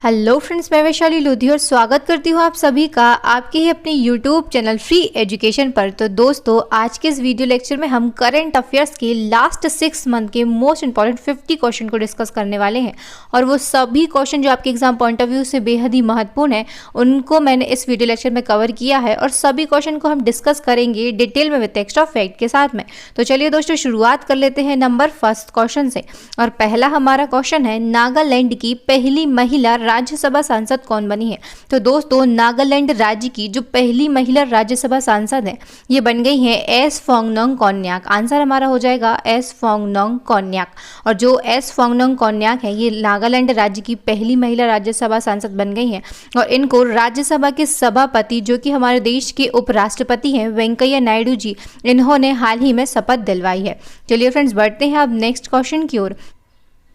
Hello friends, मैं वैशाली लोधी और स्वागत करती हूँ आप सभी का आपके ही अपने यूट्यूब चैनल फ्री एजुकेशन पर। तो दोस्तों, आज के इस वीडियो लेक्चर में हम करंट अफेयर्स के लास्ट 6 मंथ के मोस्ट इंपॉर्टेंट 50 क्वेश्चन को डिस्कस करने वाले हैं। और वो सभी क्वेश्चन जो आपके एग्जाम पॉइंट ऑफ व्यू से बेहद ही महत्वपूर्ण है, उनको मैंने इस वीडियो लेक्चर में कवर किया है और सभी क्वेश्चन को हम डिस्कस करेंगे डिटेल में विद एक्स्ट्रा फैक्ट के साथ में। तो चलिए दोस्तों, शुरुआत कर लेते हैं नंबर फर्स्ट क्वेश्चन से। और पहला हमारा क्वेश्चन है, नागालैंड की पहली महिला राज्यसभा सांसद कौन बनी है। तो दोस्तों, नागालैंड राज्य की जो पहली महिला राज्यसभा सांसद है, ये बन गई है एस फोंगनोंग कोन्याक। आंसर हमारा हो जाएगा एस फोंगनोंग कोन्याक। और जो एस फोंगनोंग कोन्याक है, ये नागालैंड राज्य की पहली महिला राज्यसभा सांसद बन गई हैं। और इनको राज्यसभा के सभापति, जो कि हमारे देश के उपराष्ट्रपति हैं, वेंकैया नायडू जी, इन्होंने हाल ही में शपथ दिलवाई है। चलिए फ्रेंड्स, बढ़ते हैं अब नेक्स्ट क्वेश्चन की ओर।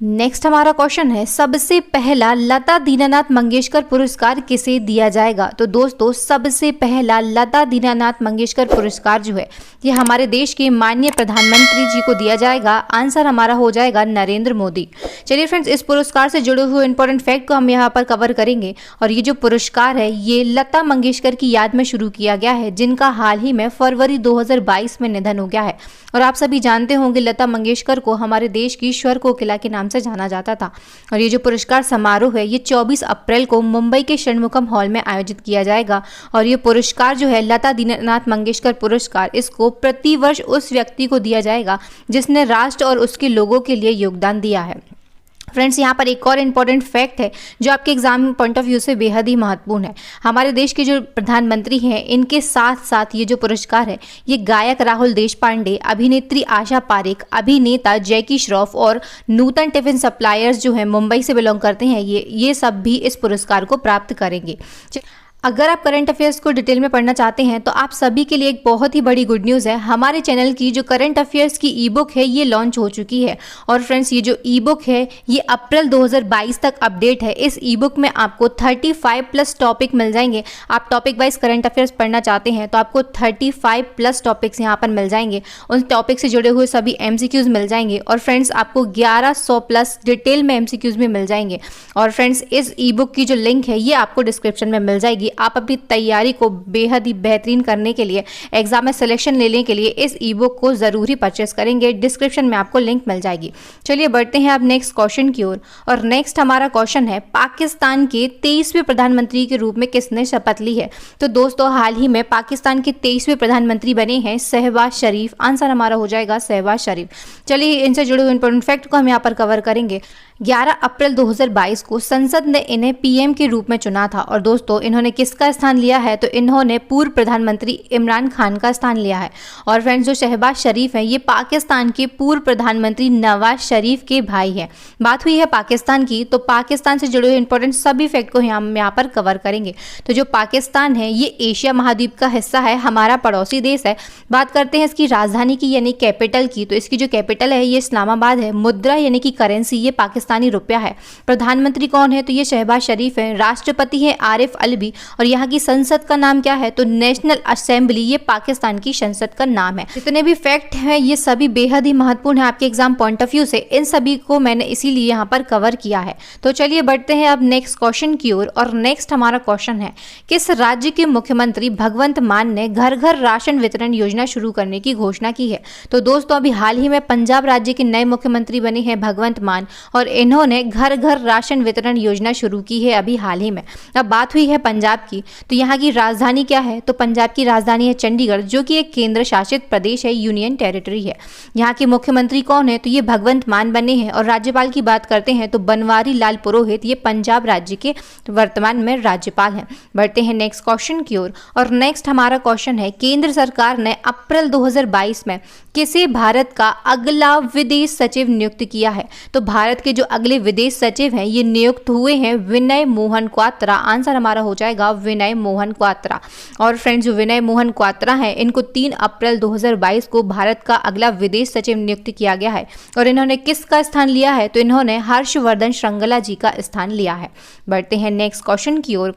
नेक्स्ट हमारा क्वेश्चन है, सबसे पहला लता दीनानाथ मंगेशकर पुरस्कार किसे दिया जाएगा। तो दोस्तों, सबसे पहला लता दीनानाथ मंगेशकर पुरस्कार जो है, ये हमारे देश के माननीय प्रधानमंत्री जी को दिया जाएगा। आंसर हमारा हो जाएगा नरेंद्र मोदी। चलिए फ्रेंड्स, इस पुरस्कार से जुड़े हुए इंपॉर्टेंट फैक्ट को हम यहाँ पर कवर करेंगे। और ये जो पुरस्कार है, ये लता मंगेशकर की याद में शुरू किया गया है, जिनका हाल ही में फरवरी 2022 में निधन हो गया है। और आप सभी जानते होंगे, लता मंगेशकर को हमारे देश की स्वर कोकिला के नाम से जाना जाता था। और ये जो पुरस्कार समारोह है, ये 24 अप्रैल को मुंबई के षणमुखम हॉल में आयोजित किया जाएगा। और ये पुरस्कार जो है, लता दीनानाथ मंगेशकर पुरस्कार, इसको प्रतिवर्ष उस व्यक्ति को दिया जाएगा जिसने राष्ट्र और उसके लोगों के लिए योगदान दिया है। फ्रेंड्स, यहाँ पर एक और इम्पॉर्टेंट फैक्ट है जो आपके एग्जाम पॉइंट ऑफ व्यू से बेहद ही महत्वपूर्ण है। हमारे देश के जो प्रधानमंत्री हैं, इनके साथ साथ ये जो पुरस्कार है, ये गायक राहुल देशपांडे, अभिनेत्री आशा पारेख, अभिनेता जैकी श्रॉफ और नूतन टिफिन सप्लायर्स जो है मुंबई से बिलोंग करते हैं, ये सब भी इस पुरस्कार को प्राप्त करेंगे। अगर आप करंट अफेयर्स को डिटेल में पढ़ना चाहते हैं, तो आप सभी के लिए एक बहुत ही बड़ी गुड न्यूज़ है। हमारे चैनल की जो करंट अफेयर्स की ई बुक है, ये लॉन्च हो चुकी है। और फ्रेंड्स, ये जो ई बुक है, ये अप्रैल 2022 तक अपडेट है। इस ई बुक में आपको 35+ टॉपिक मिल जाएंगे। आप टॉपिक वाइज करंट अफेयर्स पढ़ना चाहते हैं, तो आपको 35+ टॉपिक्स यहाँ पर मिल जाएंगे। उन टॉपिक से जुड़े हुए सभी MCQs मिल जाएंगे। और फ्रेंड्स, आपको 1100+ डिटेल में MCQs भी मिल जाएंगे। और फ्रेंड्स, इस ई बुक की जो लिंक है, ये आपको डिस्क्रिप्शन में मिल जाएगी। आप अपनी तैयारी को बेहद ही बेहतरीन करने के लिए, एग्जाम में सिलेक्शन लेने के लिए इस ई बुक को जरूर ही परचेस करेंगे। डिस्क्रिप्शन में आपको लिंक मिल जाएगी। चलिए बढ़ते हैं अब नेक्स्ट क्वेश्चन की ओर। और नेक्स्ट हमारा क्वेश्चन है, पाकिस्तान के 23वें प्रधानमंत्री के रूप में किसने शपथ ली है। तो दोस्तों, हाल ही में पाकिस्तान के 23वें प्रधानमंत्री बने हैं शहबाज शरीफ। आंसर हमारा हो जाएगा शहबाज शरीफ। चलिए, इनसे जुड़े हुए इंपॉर्टेंट फैक्ट को हम यहाँ पर कवर करेंगे। 11 अप्रैल 2022 को संसद ने इन्हें PM के रूप में चुना था। और दोस्तों, इन्होंने किसका स्थान लिया है, तो इन्होंने पूर्व प्रधानमंत्री इमरान खान का स्थान लिया है। और फ्रेंड्स, जो शहबाज शरीफ हैं, ये पाकिस्तान के पूर्व प्रधानमंत्री नवाज शरीफ के भाई हैं। बात हुई है पाकिस्तान की, तो पाकिस्तान से जुड़े हुए इंपॉर्टेंट सभी फैक्ट को हम यहाँ पर कवर करेंगे। तो जो पाकिस्तान है, ये एशिया महाद्वीप का हिस्सा है, हमारा पड़ोसी देश है। बात करते हैं इसकी राजधानी की, यानी कैपिटल की, तो इसकी जो कैपिटल है, ये इस्लामाबाद है। मुद्रा यानी कि करेंसी, ये पाकिस्तानी रुपया है। प्रधानमंत्री कौन है, तो ये शहबाज शरीफ है। राष्ट्रपति है आरिफ अलवी। और यहाँ की संसद का नाम क्या है, तो नेशनल असेंबली, ये पाकिस्तान की संसद का नाम है। जितने भी फैक्ट हैं, ये सभी बेहद ही महत्वपूर्ण है आपके एग्जाम पॉइंट ऑफ व्यू से। इन सभी को मैंने इसीलिए यहाँ पर कवर किया है। तो चलिए बढ़ते हैं अब नेक्स्ट क्वेश्चन की ओर। और नेक्स्ट हमारा क्वेश्चन है, किस राज्य के मुख्यमंत्री भगवंत मान ने घर घर राशन वितरण योजना शुरू करने की घोषणा की है। तो दोस्तों, अभी हाल ही में पंजाब राज्य के नए मुख्यमंत्री बने हैं भगवंत मान, और इन्होंने घर घर राशन वितरण योजना शुरू की है अभी हाल ही में। अब बात हुई है पंजाब की, तो यहाँ की राजधानी क्या है, तो पंजाब की राजधानी है चंडीगढ़, जो कि एक केंद्र शासित प्रदेश है, यूनियन टेरिटरी है। यहाँ के मुख्यमंत्री कौन है, तो ये भगवंत मान बने हैं। और राज्यपाल की बात करते हैं तो बनवारी लाल पुरोहित, ये पंजाब राज्य के वर्तमान में राज्यपाल हैं। बढ़ते हैं नेक्स्ट क्वेश्चन की ओर। और नेक्स्ट हमारा क्वेश्चन है, केंद्र सरकार ने अप्रैल 2022 में किसे भारत का अगला विदेश सचिव नियुक्त किया है। तो भारत के जो अगले विदेश सचिव हैं, ये नियुक्त हुए हैं विनय मोहन क्वात्रा। आंसर हमारा हो जाएगा विनय मोहन क्वात्रा। और फ्रेंड्स, जो विनय मोहन क्वात्रा हैं, इनको 3 अप्रैल 2022 को भारत का अगला विदेश सचिव नियुक्त किया गया है। और इन्होंने किसका स्थान लिया है, तो इन्होंने हर्षवर्धन श्रृंगला जी का स्थान लिया है। बढ़ते हैं नेक्स्ट क्वेश्चन की ओर।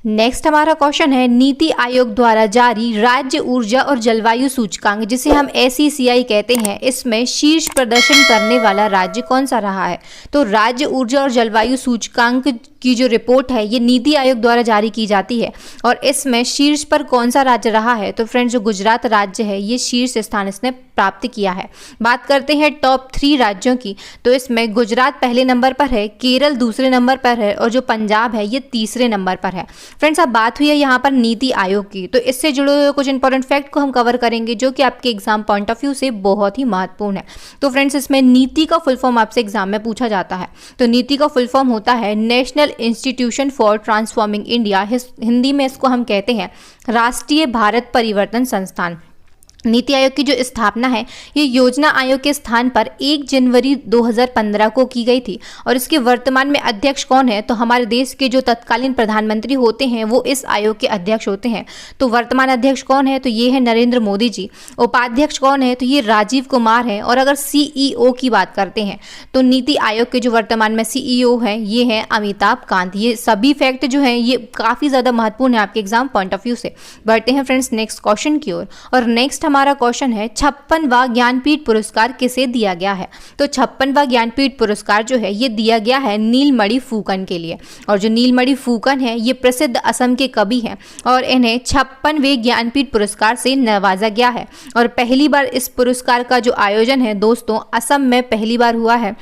नेक्स्ट हमारा क्वेश्चन है, नीति आयोग द्वारा जारी राज्य ऊर्जा और जलवायु सूचकांक, जिसे हम SECI कहते हैं, इसमें शीर्ष प्रदर्शन करने वाला राज्य कौन सा रहा है। तो राज्य ऊर्जा और जलवायु सूचकांक की जो रिपोर्ट है ये नीति आयोग द्वारा जारी की जाती है और इसमें शीर्ष पर कौन सा राज्य रहा है, तो फ्रेंड्स जो गुजरात राज्य है ये शीर्ष स्थान इसने प्राप्त किया है। बात करते हैं टॉप 3 राज्यों की, तो इसमें गुजरात पहले नंबर पर है, केरल दूसरे नंबर पर है और जो पंजाब है ये तीसरे नंबर पर है। फ्रेंड्स अब बात हुई है यहाँ पर नीति आयोग की, तो इससे जुड़े हुए कुछ इंपॉर्टेंट फैक्ट को हम कवर करेंगे जो कि आपके एग्जाम पॉइंट ऑफ व्यू से बहुत ही महत्वपूर्ण है। तो फ्रेंड्स इसमें नीति का फुल फॉर्म आपसे एग्जाम में पूछा जाता है, तो नीति का फुल फॉर्म होता है national institution for transforming India, Hindi में इसको हम कहते हैं राष्ट्रीय भारत परिवर्तन संस्थान। नीति आयोग की जो स्थापना है ये योजना आयोग के स्थान पर 1 जनवरी 2015 को की गई थी और इसके वर्तमान में अध्यक्ष कौन है, तो हमारे देश के जो तत्कालीन प्रधानमंत्री होते हैं वो इस आयोग के अध्यक्ष होते हैं। तो वर्तमान अध्यक्ष कौन है, तो ये है नरेंद्र मोदी जी। उपाध्यक्ष कौन है, तो ये राजीव कुमार है। और अगर CEO की बात करते हैं तो नीति आयोग के जो वर्तमान में CEO हैं ये हैं अमिताभ कांत। ये सभी फैक्ट जो हैं ये काफ़ी ज़्यादा महत्वपूर्ण है आपके एग्जाम पॉइंट ऑफ व्यू से। बढ़ते हैं फ्रेंड्स नेक्स्ट क्वेश्चन की ओर और नेक्स्ट हमारा क्वेश्चन है 56वां ज्ञानपीठ पुरस्कार किसे दिया गया है। तो 56वां ज्ञानपीठ पुरस्कार जो है ये दिया गया है नीलमणि फुकन के लिए। और जो नीलमणि फुकन है ये प्रसिद्ध असम के कवि हैं और इन्हें 56वें ज्ञानपीठ पुरस्कार से नवाजा गया है। और पहली बार इस पुरस्कार का जो आयोजन है दोस्तों असम में पहली बार हुआ है।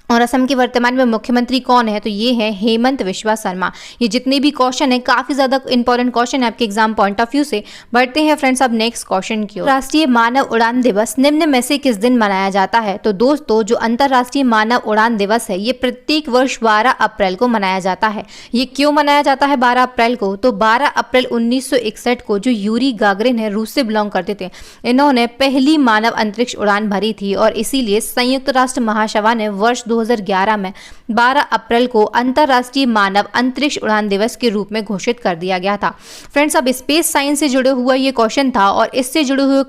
और असम के वर्तमान में मुख्यमंत्री कौन है, तो ये है हेमंत बिस्वा शर्मा। ये जितने भी क्वेश्चन है काफ़ी ज़्यादा इंपॉर्टेंट क्वेश्चन है आपके एग्जाम पॉइंट ऑफ व्यू से। बढ़ते हैं फ्रेंड्स अब नेक्स्ट क्वेश्चन की ओर। राष्ट्रीय मानव उड़ान दिवस निम्न में से किस दिन मनाया जाता है। तो दोस्तों जो अंतर्राष्ट्रीय मानव उड़ान दिवस है ये प्रत्येक वर्ष 12 अप्रैल को मनाया जाता है। ये क्यों मनाया जाता है 12 अप्रैल को, तो 12 अप्रैल 1961 को जो यूरी गागरिन है रूस से बिलोंग करते थे, इन्होंने पहली मानव अंतरिक्ष उड़ान भरी थी और इसीलिए संयुक्त राष्ट्र महासभा ने वर्ष 2011 में 12 अप्रैल को अंतर्राष्ट्रीय मानव अंतरिक्ष उड़ान दिवस के रूप में घोषित कर दिया गया था। फ्रेंड्स अब स्पेस साइंस से जुड़े हुआ ये क्वेश्चन था और इससे जुड़े हुए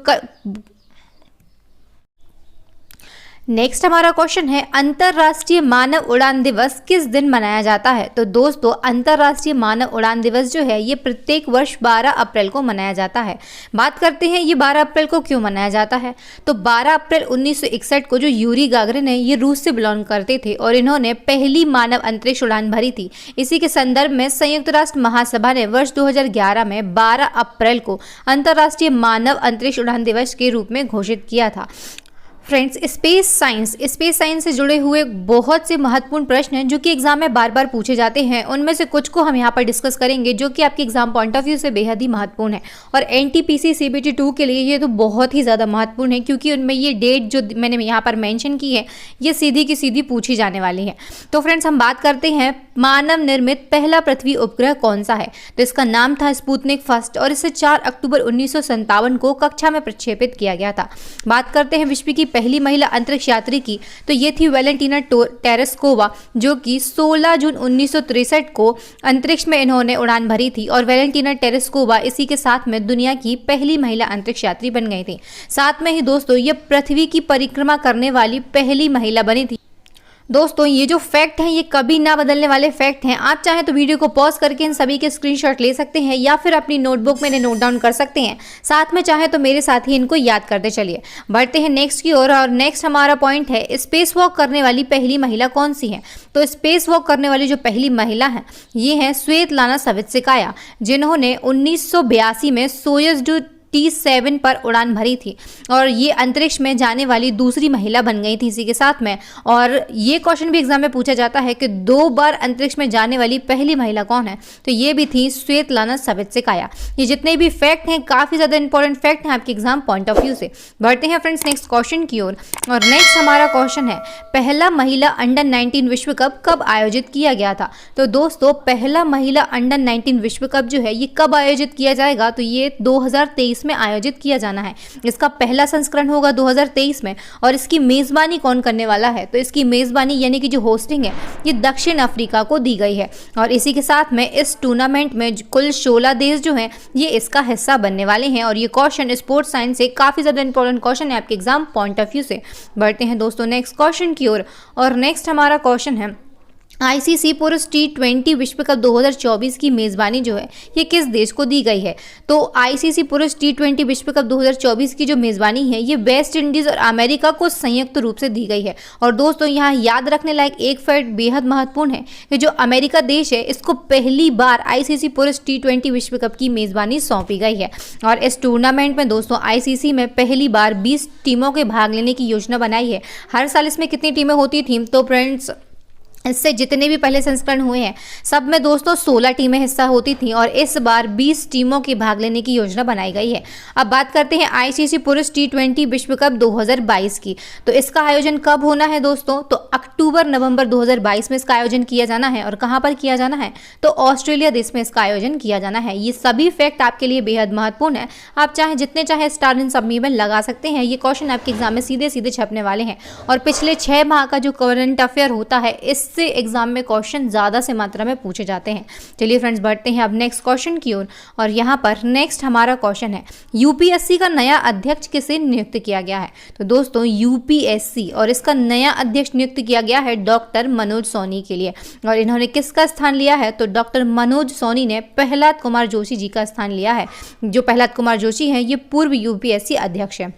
नेक्स्ट हमारा क्वेश्चन है अंतर्राष्ट्रीय मानव उड़ान दिवस किस दिन मनाया जाता है। तो दोस्तों अंतर्राष्ट्रीय मानव उड़ान दिवस जो है ये प्रत्येक वर्ष 12 अप्रैल को मनाया जाता है। बात करते हैं ये 12 अप्रैल को क्यों मनाया जाता है, तो 12 अप्रैल 1961 को जो यूरी गागरिन है ये रूस से बिलोंग करते थे और इन्होंने पहली मानव अंतरिक्ष उड़ान भरी थी। इसी के संदर्भ में संयुक्त राष्ट्र महासभा ने वर्ष 2011 में 12 अप्रैल को अंतर्राष्ट्रीय मानव अंतरिक्ष उड़ान दिवस के रूप में घोषित किया था। फ्रेंड्स स्पेस साइंस से जुड़े हुए बहुत से महत्वपूर्ण प्रश्न हैं जो कि एग्जाम में बार बार पूछे जाते हैं। उनमें से कुछ को हम यहाँ पर डिस्कस करेंगे जो कि आपके एग्जाम पॉइंट ऑफ व्यू से बेहद ही महत्वपूर्ण है। और NTPC CBT 2 के लिए ये तो बहुत ही ज़्यादा महत्वपूर्ण है क्योंकि उनमें ये डेट जो मैंने यहाँ पर मेंशन की है ये सीधी की सीधी पूछी जाने वाली है। तो फ्रेंड्स हम बात करते हैं मानव निर्मित पहला पृथ्वी उपग्रह कौन सा है, तो इसका नाम था स्पुतनिक फर्स्ट और इसे 4 अक्टूबर 1957 को कक्षा में प्रक्षेपित किया गया था। बात करते हैं विश्व की पहली महिला अंतरिक्ष यात्री की, तो ये थी वैलेंटीना टेरेस्कोवा जो कि 16 जून 1963 को अंतरिक्ष में इन्होंने उड़ान भरी थी और वैलेंटीना टेरेस्कोवा इसी के साथ में दुनिया की पहली महिला अंतरिक्ष यात्री बन गई थी। साथ में ही दोस्तों ये पृथ्वी की परिक्रमा करने वाली पहली महिला बनी थी। दोस्तों ये जो फैक्ट हैं ये कभी ना बदलने वाले फैक्ट हैं। आप चाहें तो वीडियो को पॉज करके इन सभी के स्क्रीनशॉट ले सकते हैं या फिर अपनी नोटबुक में नोट डाउन कर सकते हैं। साथ में चाहे तो मेरे साथ ही इनको याद करते चलिए। बढ़ते हैं नेक्स्ट की ओर और नेक्स्ट हमारा पॉइंट है स्पेस वॉक करने वाली पहली महिला कौन सी है। तो स्पेस वॉक करने वाली जो पहली महिला है ये है स्वेतलाना सवित्सिकाया जिन्होंने 1982 में सोयुज T7 पर उड़ान भरी थी और ये अंतरिक्ष में जाने वाली दूसरी महिला बन गई थी इसी के साथ में। और ये क्वेश्चन भी एग्जाम में पूछा जाता है कि 2 बार अंतरिक्ष में जाने वाली पहली महिला कौन है, तो ये भी थी स्वेतलाना सवित्सिकाया। ये जितने भी फैक्ट हैं काफ़ी ज़्यादा इंपॉर्टेंट फैक्ट हैं आपके एग्जाम पॉइंट ऑफ व्यू से। बढ़ते हैं फ्रेंड्स नेक्स्ट क्वेश्चन की ओर और नेक्स्ट हमारा क्वेश्चन है पहला महिला अंडर 19 विश्व कप कब आयोजित किया गया था। तो दोस्तों पहला महिला अंडर 19 विश्व कप जो है ये कब आयोजित किया जाएगा, तो ये 2023 में आयोजित किया जाना है। इसका पहला संस्करण होगा 2023 में और इसकी मेजबानी कौन करने वाला है, तो इसकी मेजबानी यानी कि जो होस्टिंग है ये दक्षिण अफ्रीका को दी गई है। और इसी के साथ में इस टूर्नामेंट में कुल 16 देश जो हैं ये इसका हिस्सा बनने वाले हैं। और ये क्वेश्चन स्पोर्ट्स साइंस से काफ़ी ज़्यादा इंपॉर्टेंट क्वेश्चन है आपके एग्जाम पॉइंट ऑफ व्यू से। बढ़ते हैं दोस्तों नेक्स्ट क्वेश्चन की ओर और नेक्स्ट हमारा क्वेश्चन है आईसीसी पुरुष T20 विश्व कप 2024 की मेज़बानी जो है ये किस देश को दी गई है? तो आईसीसी पुरुष T20 विश्व कप 2024 की जो मेज़बानी है ये वेस्ट इंडीज़ और अमेरिका को संयुक्त रूप से दी गई है। और दोस्तों यहाँ याद रखने लायक एक फैक्ट बेहद महत्वपूर्ण है कि जो अमेरिका देश है इसको पहली बार आईसीसी पुरुष T20 विश्व कप की मेज़बानी सौंपी गई है। और इस टूर्नामेंट में दोस्तों आईसीसी में पहली बार 20 टीमों के भाग लेने की योजना बनाई है। हर साल इसमें कितनी टीमें होती थी? तो फ्रेंड्स इससे जितने भी पहले संस्करण हुए हैं सब में दोस्तों 16 टीमें हिस्सा होती थीं और इस बार 20 टीमों के भाग लेने की योजना बनाई गई है। अब बात करते हैं आईसीसी पुरुष T20 विश्व कप 2022 की। तो इसका आयोजन कब होना है दोस्तों? तो अक्टूबर नवंबर 2022 में इसका आयोजन किया जाना है। और कहाँ पर किया जाना है? तो ऑस्ट्रेलिया देश में इसका आयोजन किया जाना है। ये सभी फैक्ट आपके लिए बेहद महत्वपूर्ण है। आप चाहे जितने चाहे स्टार इन सब में लगा सकते हैं। ये क्वेश्चन आपके एग्जाम में सीधे सीधे छपने वाले हैं। और पिछले 6 माह का जो करंट अफेयर होता है इससे एग्जाम में क्वेश्चन ज़्यादा से मात्रा में पूछे जाते हैं। चलिए फ्रेंड्स बढ़ते हैं अब नेक्स्ट क्वेश्चन की ओर। और यहाँ पर नेक्स्ट हमारा क्वेश्चन है यूपीएससी का नया अध्यक्ष किसे नियुक्त किया गया है? तो दोस्तों यूपीएससी और इसका नया अध्यक्ष नियुक्त किया गया है डॉक्टर मनोज सोनी के लिए। और इन्होंने किसका स्थान लिया है? तो डॉक्टर मनोज सोनी ने प्रहलाद कुमार जोशी जी का स्थान लिया है। जो प्रहलाद कुमार जोशी हैं ये पूर्व यूपीएससी अध्यक्ष हैं।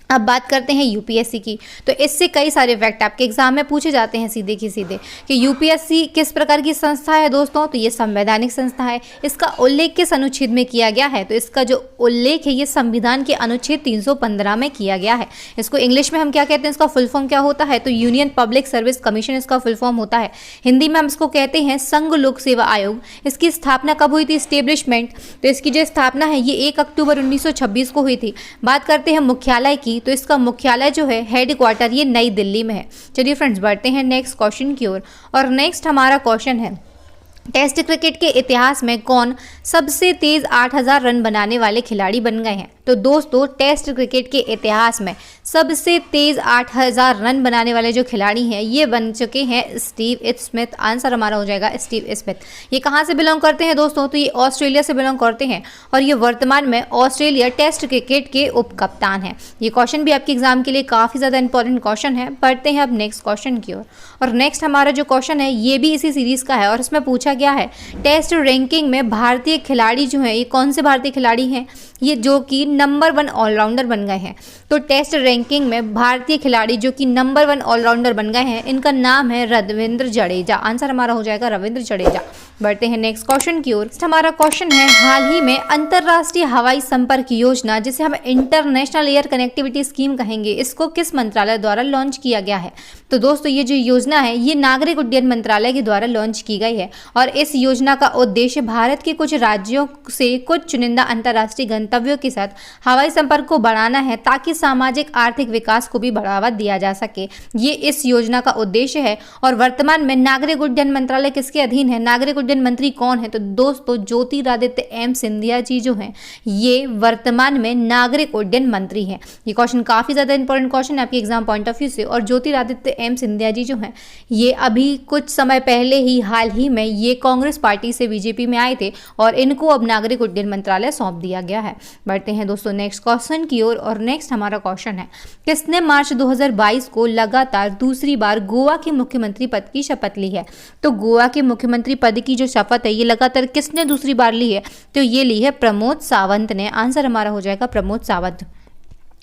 अब बात करते हैं यूपीएससी की। तो इससे कई सारे फैक्ट आपके एग्जाम में पूछे जाते हैं सीधे की सीधे कि यूपीएससी किस प्रकार की संस्था है दोस्तों? तो ये संवैधानिक संस्था है। इसका उल्लेख किस अनुच्छेद में किया गया है? तो इसका जो उल्लेख है ये संविधान के अनुच्छेद 315 में किया गया है। इसको इंग्लिश में हम क्या कहते हैं? इसका फुल फॉर्म क्या होता है? तो यूनियन पब्लिक सर्विस कमीशन इसका फुल फॉर्म होता है। हिंदी में हम इसको कहते हैं संघ लोक सेवा आयोग। इसकी स्थापना कब हुई थी? इस्टेब्लिशमेंट। तो इसकी जो स्थापना है ये 1 अक्टूबर 1926 को हुई थी। बात करते हैं मुख्यालय की। तो इसका मुख्यालय जो है हेड क्वार्टर ये नई दिल्ली में है। चलिए फ्रेंड्स बढ़ते हैं नेक्स्ट क्वेश्चन की ओर। और नेक्स्ट हमारा क्वेश्चन है टेस्ट क्रिकेट के इतिहास में कौन सबसे तेज 8000 रन बनाने वाले खिलाड़ी बन गए हैं? तो दोस्तों टेस्ट क्रिकेट के इतिहास में सबसे तेज 8000 रन बनाने वाले जो खिलाड़ी हैं ये बन चुके हैं स्टीव स्मिथ। आंसर हमारा हो जाएगा स्टीव स्मिथ। ये कहाँ से बिलोंग करते हैं दोस्तों? तो ये ऑस्ट्रेलिया से बिलोंग करते हैं और ये वर्तमान में ऑस्ट्रेलिया टेस्ट क्रिकेट के उप कप्तान हैं। ये क्वेश्चन भी आपके एग्जाम के लिए काफ़ी ज़्यादा इंपॉर्टेंट क्वेश्चन है। पढ़ते हैं अब नेक्स्ट क्वेश्चन की ओर। और नेक्स्ट हमारा जो क्वेश्चन है ये भी इसी सीरीज़ का है और इसमें पूछा गया है टेस्ट रैंकिंग में भारतीय खिलाड़ी जो हैं ये कौन से भारतीय खिलाड़ी हैं ये जो कि नंबर 1 ऑलराउंडर बन गए हैं? तो टेस्ट रैंकिंग में भारतीय खिलाड़ी जो कि नंबर 1 ऑलराउंडर बन गए हैं इनका नाम है रविंद्र जडेजा। आंसर हमारा हो जाएगा रविंद्र जडेजा। बढ़ते हैं नेक्स्ट क्वेश्चन की ओर। हमारा क्वेश्चन है हाल ही में अंतर्राष्ट्रीय हवाई संपर्क योजना जिसे हम इंटरनेशनल एयर कनेक्टिविटी स्कीम कहेंगे इसको किस मंत्रालय द्वारा लॉन्च किया गया है? तो दोस्तों ये जो योजना है ये नागरिक उड्डयन मंत्रालय के द्वारा लॉन्च की गई है और इस योजना का उद्देश्य भारत के कुछ राज्यों से कुछ चुनिंदा अंतर्राष्ट्रीय गंतव्यों के साथ हवाई संपर्क को बढ़ाना है ताकि सामाजिक आर्थिक विकास को भी बढ़ावा दिया जा सके। ये इस योजना का उद्देश्य है। और वर्तमान में नागरिक उड्डयन मंत्रालय किसके अधीन है? नागरिक उड्डयन मंत्री कौन है? तो दोस्तों ज्योतिरादित्य एम सिंधिया जी जो हैं ये वर्तमान में नागरिक उड्डयन मंत्री हैं। ये क्वेश्चन काफ़ी ज़्यादा इंपॉर्टेंट क्वेश्चन है आपके एग्जाम पॉइंट ऑफ व्यू से। और ज्योतिरादित्य एम सिंधिया जी जो हैं ये अभी कुछ समय पहले ही हाल ही में ये कांग्रेस पार्टी से बीजेपी में आए थे और इनको अब नागरिक उड्डयन मंत्रालय सौंप दिया गया है। बढ़ते हैं दोस्तों नेक्स्ट क्वेश्चन की ओर। और नेक्स्ट हमारा क्वेश्चन है किसने मार्च 2022 को लगातार दूसरी बार गोवा के मुख्यमंत्री पद की शपथ ली है? तो गोवा के मुख्यमंत्री पद की जो शपथ है ये लगातार किसने दूसरी बार ली है? तो ये ली है प्रमोद सावंत ने। आंसर हमारा हो जाएगा प्रमोद सावंत।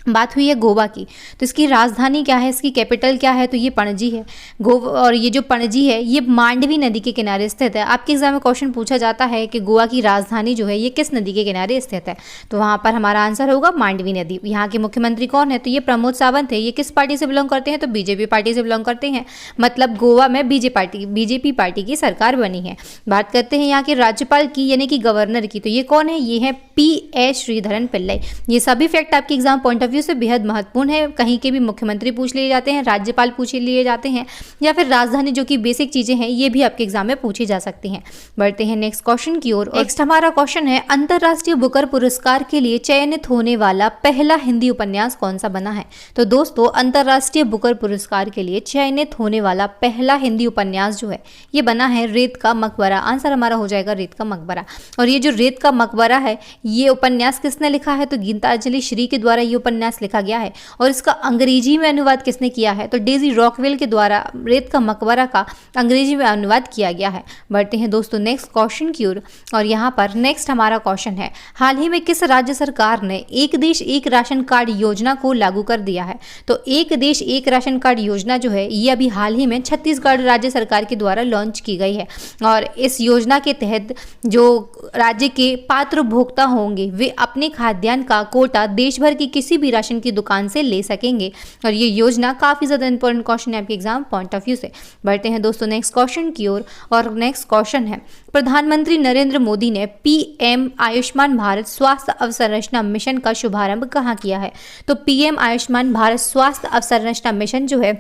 बात हुई है गोवा की। तो इसकी राजधानी क्या है? इसकी कैपिटल क्या है? तो ये पणजी है। गोवा और ये जो पणजी है ये मांडवी नदी के किनारे स्थित है। आपके एग्जाम में क्वेश्चन पूछा जाता है कि गोवा की राजधानी जो है ये किस नदी के किनारे स्थित है? तो वहाँ पर हमारा आंसर होगा मांडवी नदी। यहाँ के मुख्यमंत्री कौन है? तो ये प्रमोद सावंत है। ये किस पार्टी से बिलोंग करते हैं? तो बीजेपी पार्टी से बिलोंग करते हैं। मतलब गोवा में बीजेपी पार्टी की सरकार बनी है। बात करते हैं यहाँ के राज्यपाल की यानी कि गवर्नर की। तो ये कौन है? ये है PS श्रीधरन पिल्लई। ये सभी फैक्ट आपके एग्जाम पॉइंट ऑफ व्यू से बेहद महत्वपूर्ण है। कहीं के भी मुख्यमंत्री पूछ लिए जाते हैं, राज्यपाल पूछ लिए जाते हैं या फिर राजधानी जो कि बेसिक चीजें हैं ये भी आपके एग्जाम में पूछी जा सकती हैं। बढ़ते हैं नेक्स्ट क्वेश्चन की ओर। नेक्स्ट हमारा क्वेश्चन है अंतर्राष्ट्रीय बुकर पुरस्कार के लिए चयनित होने वाला पहला हिंदी उपन्यास कौन सा बना है? तो दोस्तों अंतर्राष्ट्रीय बुकर पुरस्कार के लिए चयनित होने वाला पहला हिंदी उपन्यास जो है ये बना है रेत का मकबरा। आंसर हमारा हो जाएगा रेत का मकबरा। और ये जो रेत का मकबरा है ये उपन्यास किसने लिखा है? तो गीतांजलि श्री के द्वारा ये उपन्यास उपन्यास लिखा गया है और इसका अंग्रेजी में अनुवाद किसने किया है? तो डेजी रॉकवेल के द्वारा रेत का मकबरा का अंग्रेजी में अनुवाद किया गया है। बढ़ते हैं दोस्तों नेक्स्ट क्वेश्चन की ओर और यहाँ पर नेक्स्ट हमारा क्वेश्चन है, हाल ही में किस राज्य सरकार ने एक देश एक राशन कार्ड योजना को लागू कर दिया है? तो एक देश एक राशन कार्ड योजना जो है ये अभी हाल ही में छत्तीसगढ़ राज्य सरकार के द्वारा लॉन्च की गई है और इस योजना के तहत जो राज्य के पात्र उपभोक्ता होंगे वे अपने खाद्यान्न का कोटा देश भर की किसी भी राशन की दुकान से ले सकेंगे और ये योजना काफ़ी ज़्यादा इंपॉर्टेंट क्वेश्चन है आपके एग्जाम पॉइंट ऑफ व्यू से। बढ़ते हैं दोस्तों नेक्स्ट क्वेश्चन की ओर और नेक्स्ट क्वेश्चन है, प्रधानमंत्री नरेंद्र मोदी ने पीएम आयुष्मान भारत स्वास्थ्य अवसंरचना मिशन का शुभारंभ कहाँ किया है? तो पीएम आयुष्मान भारत स्वास्थ्य अवसंरचना मिशन जो है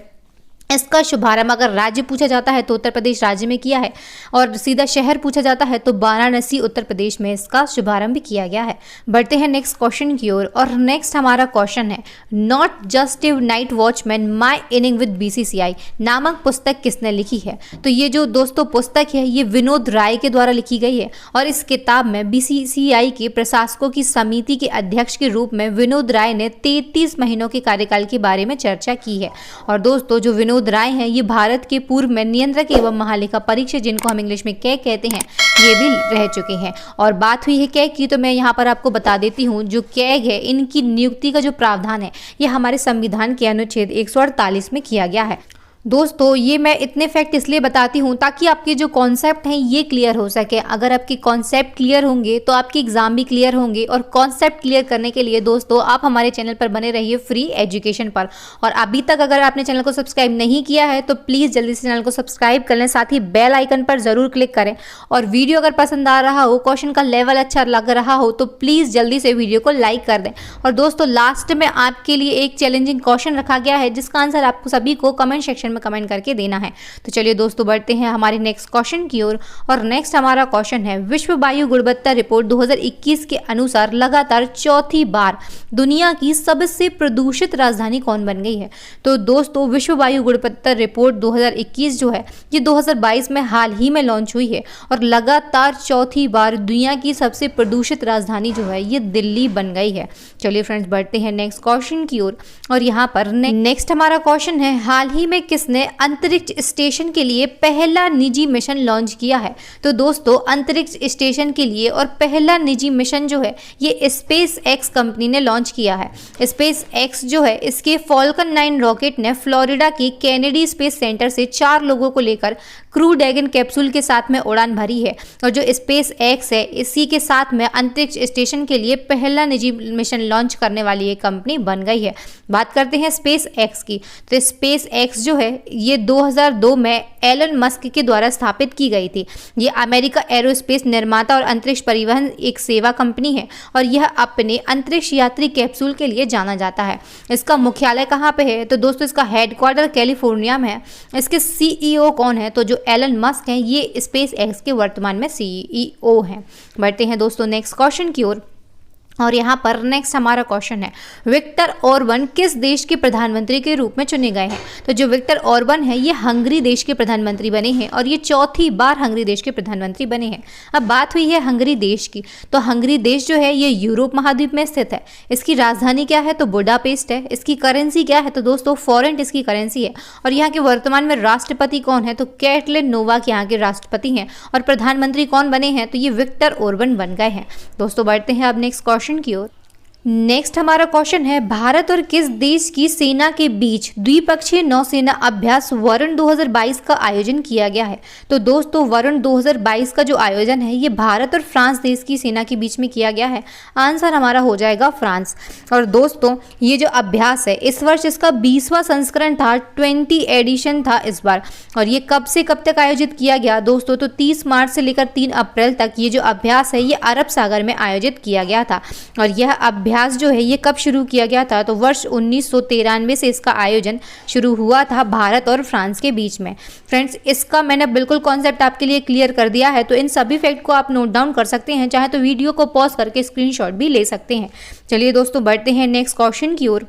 इसका शुभारंभ अगर राज्य पूछा जाता है तो उत्तर प्रदेश राज्य में किया है और सीधा शहर पूछा जाता है तो वाराणसी उत्तर प्रदेश में इसका शुभारंभ किया गया है। बढ़ते हैं नेक्स्ट क्वेश्चन की ओर और नेक्स्ट हमारा क्वेश्चन है, not just a night watchman my inning with BCCI नामक पुस्तक किसने लिखी है? तो ये जो दोस्तों पुस्तक है ये विनोद राय के द्वारा लिखी गई है और इस किताब में बीसीसीआई के प्रशासकों की समिति के अध्यक्ष के रूप में विनोद राय ने 33 महीनों के कार्यकाल के बारे में चर्चा की है। और दोस्तों जो विनोद राय हैं ये भारत के पूर्व में नियंत्रक एवं महालेखा परीक्षक जिनको हम इंग्लिश में कैग कहते हैं ये भी रह चुके हैं। और बात हुई है कैग की तो मैं यहाँ पर आपको बता देती हूँ जो कैग है इनकी नियुक्ति का जो प्रावधान है ये हमारे संविधान के अनुच्छेद 148 में किया गया है। दोस्तों ये मैं इतने फैक्ट इसलिए बताती हूँ ताकि आपके जो कॉन्सेप्ट हैं ये क्लियर हो सके। अगर आपके कॉन्सेप्ट क्लियर होंगे तो आपके एग्जाम भी क्लियर होंगे और कॉन्सेप्ट क्लियर करने के लिए दोस्तों आप हमारे चैनल पर बने रहिए फ्री एजुकेशन पर। और अभी तक अगर आपने चैनल को सब्सक्राइब नहीं किया है तो प्लीज़ जल्दी से चैनल को सब्सक्राइब कर लें, साथ ही बेल आइकन पर ज़रूर क्लिक करें। और वीडियो अगर पसंद आ रहा हो, क्वेश्चन का लेवल अच्छा लग रहा हो तो प्लीज़ जल्दी से वीडियो को लाइक कर दें। और दोस्तों लास्ट में आपके लिए एक चैलेंजिंग क्वेश्चन रखा गया है जिसका आंसर आपको सभी को कमेंट सेक्शन में कमेंट करके देना है। तो चलिए दोस्तों बढ़ते हैं हमारे नेक्स्ट क्वेश्चन की ओर और नेक्स्ट हमारा क्वेश्चन है, विश्व वायु गुणवत्ता रिपोर्ट 2021 के अनुसार लगातार चौथी बार दुनिया की सबसे प्रदूषित राजधानी कौन बन गई है? तो दोस्तों विश्व वायु गुणवत्ता रिपोर्ट 2021 जो है ये 2022 में हाल ही में लॉन्च हुई है और लगातार चौथी बार दुनिया की सबसे प्रदूषित राजधानी जो है ये दिल्ली बन गई है। चलिए फ्रेंड्स बढ़ते हैं नेक्स्ट क्वेश्चन की ओर और यहाँ पर नेक्स्ट हमारा क्वेश्चन है, हाल ही में किसने अंतरिक्ष स्टेशन के लिए पहला निजी मिशन लॉन्च किया है? तो दोस्तों अंतरिक्ष स्टेशन के लिए और पहला निजी मिशन जो है ये स्पेस एक्स कंपनी ने लॉन्च किया है। स्पेस एक्स जो है इसके फॉल्कन 9 रॉकेट ने फ्लोरिडा के केनेडी स्पेस सेंटर से 4 लोगों को लेकर क्रू ड्रैगन कैप्सूल के साथ में उड़ान भरी है और जो स्पेस एक्स है इसी के साथ में अंतरिक्ष स्टेशन के लिए पहला निजी मिशन लॉन्च करने वाली एक कंपनी बन गई है। बात करते हैं स्पेस एक्स की, तो स्पेस एक्स जो है ये 2002 में एलन मस्क के द्वारा स्थापित की गई थी। ये अमेरिका एरोस्पेस निर्माता और अंतरिक्ष परिवहन एक सेवा कंपनी है और यह अपने अंतरिक्ष यात्री कैप्सूल के लिए जाना जाता है। इसका मुख्यालय कहाँ पे है? तो दोस्तों इसका हेडक्वार्टर कैलिफोर्निया में है। इसके सीईओ कौन है? तो जो एलन मस्क हैं ये स्पेस एक्स के वर्तमान में सीईओ हैं। बढ़ते हैं दोस्तों नेक्स्ट क्वेश्चन की ओर और यहाँ पर नेक्स्ट हमारा क्वेश्चन है, विक्टर ऑर्बन किस देश के प्रधानमंत्री के रूप में चुने गए हैं? तो जो विक्टर ऑर्बन है ये हंगरी देश के प्रधानमंत्री बने हैं और ये चौथी बार हंगरी देश के प्रधानमंत्री बने हैं। अब बात हुई है हंगरी देश की, तो हंगरी देश जो है ये यूरोप महाद्वीप में स्थित है। इसकी राजधानी क्या है? तो बुडापेस्ट है। इसकी करेंसी क्या है? तो दोस्तों फॉरेंट इसकी करेंसी है। और यहाँ के वर्तमान में राष्ट्रपति कौन है? तो कैटलिन नोवाक यहाँ के राष्ट्रपति हैं और प्रधानमंत्री कौन बने हैं? तो ये विक्टर ऑर्बन बन गए हैं। दोस्तों बढ़ते हैं अब नेक्स्ट क्वेश्चन की ओर। नेक्स्ट हमारा क्वेश्चन है, भारत और किस देश की सेना के बीच द्विपक्षीय नौसेना अभ्यास वरुण 2022 का आयोजन किया गया है? तो दोस्तों वरुण 2022 का जो आयोजन है ये भारत और फ्रांस देश की सेना के बीच में किया गया है। आंसर हमारा हो जाएगा फ्रांस। और दोस्तों ये जो अभ्यास है इस वर्ष इसका 20वां संस्करण था, 20 एडिशन था इस बार। और ये कब से कब तक आयोजित किया गया दोस्तों? तो 30 मार्च से लेकर 3 अप्रैल तक ये जो अभ्यास है ये अरब सागर में आयोजित किया गया था। और यह अभ्यास जो है ये कब शुरू किया गया था? तो वर्ष 1993 से इसका आयोजन शुरू हुआ था भारत और फ्रांस के बीच में। फ्रेंड्स इसका मैंने बिल्कुल कॉन्सेप्ट आपके लिए क्लियर कर दिया है, तो इन सभी फैक्ट को आप नोट डाउन कर सकते हैं, चाहे तो वीडियो को पॉज करके स्क्रीनशॉट भी ले सकते हैं। चलिए दोस्तों बढ़ते हैं नेक्स्ट क्वेश्चन की ओर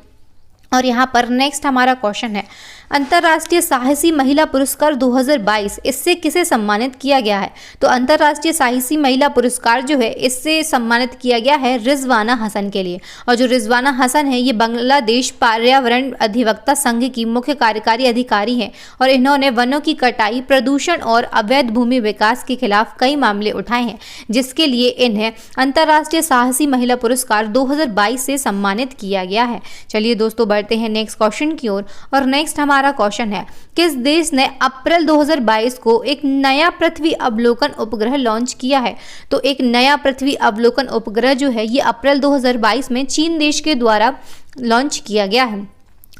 और यहाँ पर नेक्स्ट हमारा क्वेश्चन है, अंतर्राष्ट्रीय साहसी महिला पुरस्कार 2022 इससे किसे सम्मानित किया गया है? तो अंतर्राष्ट्रीय साहसी महिला पुरस्कार जो है इससे सम्मानित किया गया है रिजवाना हसन के लिए। और जो रिजवाना हसन है ये बांग्लादेश पर्यावरण अधिवक्ता संघ की मुख्य कार्यकारी अधिकारी हैं और इन्होंने वनों की कटाई, प्रदूषण और अवैध भूमि विकास के खिलाफ कई मामले उठाए हैं, जिसके लिए इन्हें अंतर्राष्ट्रीय साहसी महिला पुरस्कार 2022 से सम्मानित किया गया है। चलिए दोस्तों बढ़ते हैं नेक्स्ट क्वेश्चन की ओर। और नेक्स्ट हमारा क्वेश्चन है, किस देश ने अप्रैल 2022 को एक नया पृथ्वी अवलोकन उपग्रह लॉन्च किया है? तो एक नया पृथ्वी अवलोकन उपग्रह जो है ये अप्रैल 2022 में चीन देश के द्वारा लॉन्च किया गया है।